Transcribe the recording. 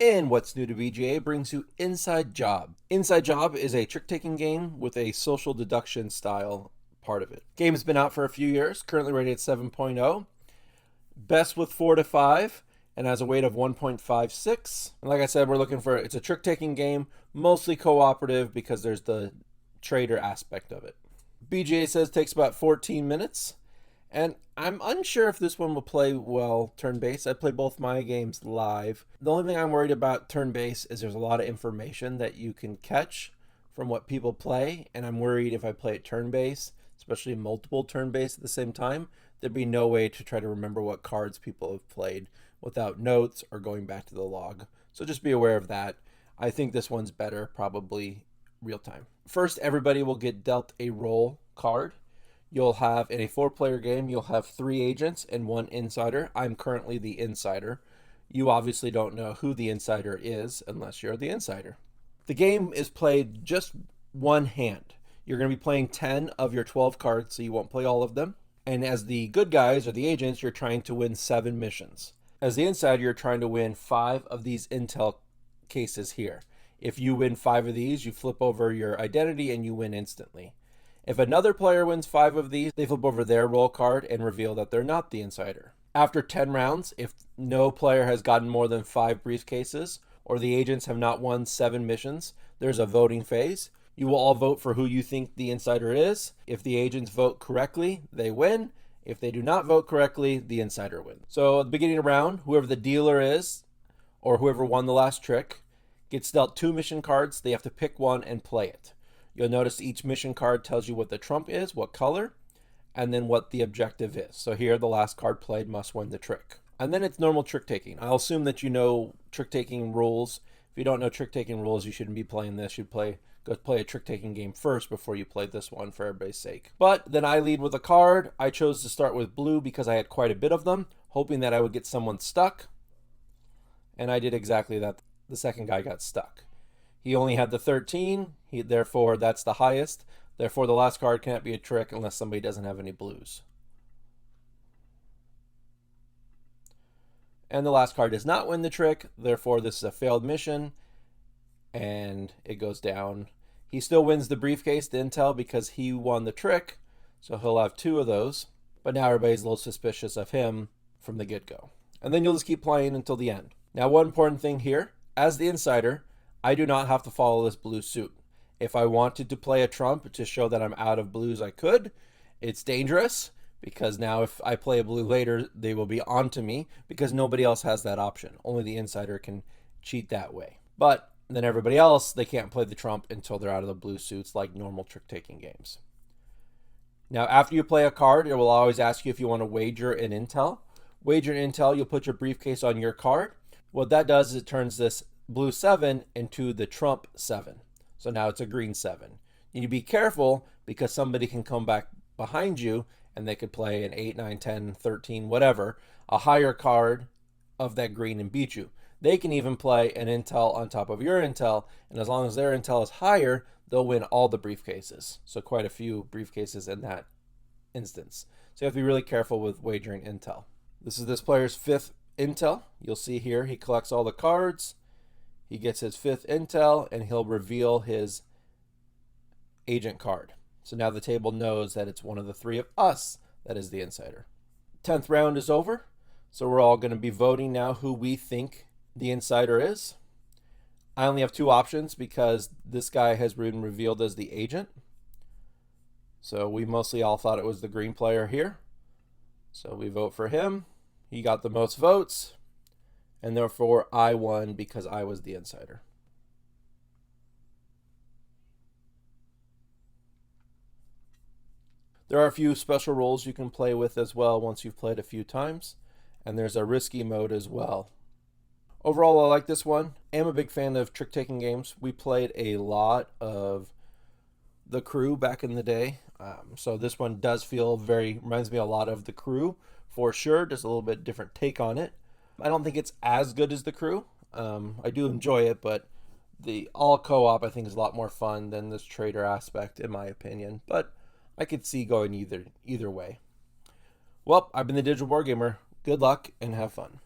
And What's New to BGA brings you Inside Job. Inside Job is a trick-taking game with a social deduction style part of it. Game has been out for a few years, currently rated at 7.0. Best with 4 to 5 and has a weight of 1.56. And like I said, it's a trick-taking game, mostly cooperative because there's the trader aspect of it. BGA says it takes about 14 minutes. And I'm unsure if this one will play well turn-based. I play both my games live. The only thing I'm worried about turn-based is there's a lot of information that you can catch from what people play, and I'm worried if I play it turn-based, especially multiple turn-based at the same time, there'd be no way to try to remember what cards people have played without notes or going back to the log. So just be aware of that. I think this one's better, probably real time. First, everybody will get dealt a roll card. You'll have, in a 4-player game, you'll have 3 agents and 1 insider. I'm currently the insider. You obviously don't know who the insider is unless you're the insider. The game is played just one hand. You're going to be playing 10 of your 12 cards, so you won't play all of them. And as the good guys or the agents, you're trying to win 7 missions. As the insider, you're trying to win 5 of these intel cases here. If you win 5 of these, you flip over your identity and you win instantly. If another player wins 5 of these, they flip over their roll card and reveal that they're not the insider. After 10 rounds, if no player has gotten more than 5 briefcases, or the agents have not won 7 missions, there's a voting phase. You will all vote for who you think the insider is. If the agents vote correctly, they win. If they do not vote correctly, the insider wins. So at the beginning of the round, whoever the dealer is, or whoever won the last trick, gets dealt 2 mission cards. They have to pick one and play it. You'll notice each mission card tells you what the trump is, what color, and then what the objective is. So here, the last card played must win the trick. And then it's normal trick taking. I'll assume that you know trick taking rules. If you don't know trick taking rules, you shouldn't be playing this. You'd go play a trick taking game first before you play this one for everybody's sake. But then I lead with a card. I chose to start with blue because I had quite a bit of them, hoping that I would get someone stuck. And I did exactly that. The second guy got stuck. He only had the 13, therefore that's the highest. Therefore the last card can't be a trick unless somebody doesn't have any blues. And the last card does not win the trick, therefore this is a failed mission, and it goes down. He still wins the briefcase, the intel, because he won the trick, so he'll have 2 of those. But now everybody's a little suspicious of him from the get-go. And then you'll just keep playing until the end. Now one important thing here, as the insider, I do not have to follow this blue suit. If I wanted to play a trump to show that I'm out of blues, I could. It's dangerous because now if I play a blue later, they will be onto me because nobody else has that option. Only the insider can cheat that way. But then everybody else, they can't play the trump until they're out of the blue suits like normal trick-taking games. Now, after you play a card, it will always ask you if you want to wager an intel. Wager an intel, you'll put your briefcase on your card. What that does is it turns this blue 7 into the trump 7. So now it's a green 7. You need to be careful because somebody can come back behind you and they could play an 8, 9, 10, 13, whatever, a higher card of that green and beat you. They can even play an intel on top of your intel, and as long as their intel is higher, they'll win all the briefcases. So quite a few briefcases in that instance. So you have to be really careful with wagering intel. This is this player's 5th intel. You'll see here he collects all the cards. He gets his 5th intel, and he'll reveal his agent card. So now the table knows that it's one of the 3 of us that is the insider. 10th round is over, so we're all going to be voting now who we think the insider is. I only have 2 options because this guy has been revealed as the agent. So we mostly all thought it was the green player here. So we vote for him. He got the most votes. And therefore I won because I was the insider. There are a few special roles you can play with as well once you've played a few times. And there's a risky mode as well. Overall, I like this one. I'm a big fan of trick-taking games. We played a lot of The Crew back in the day. So this one does reminds me a lot of The Crew for sure. Just a little bit different take on it. I don't think it's as good as The Crew. I do enjoy it, but the all co-op I think is a lot more fun than this Traitor aspect in my opinion. But I could see going either way. Well, I've been the Digital Board Gamer. Good luck and have fun.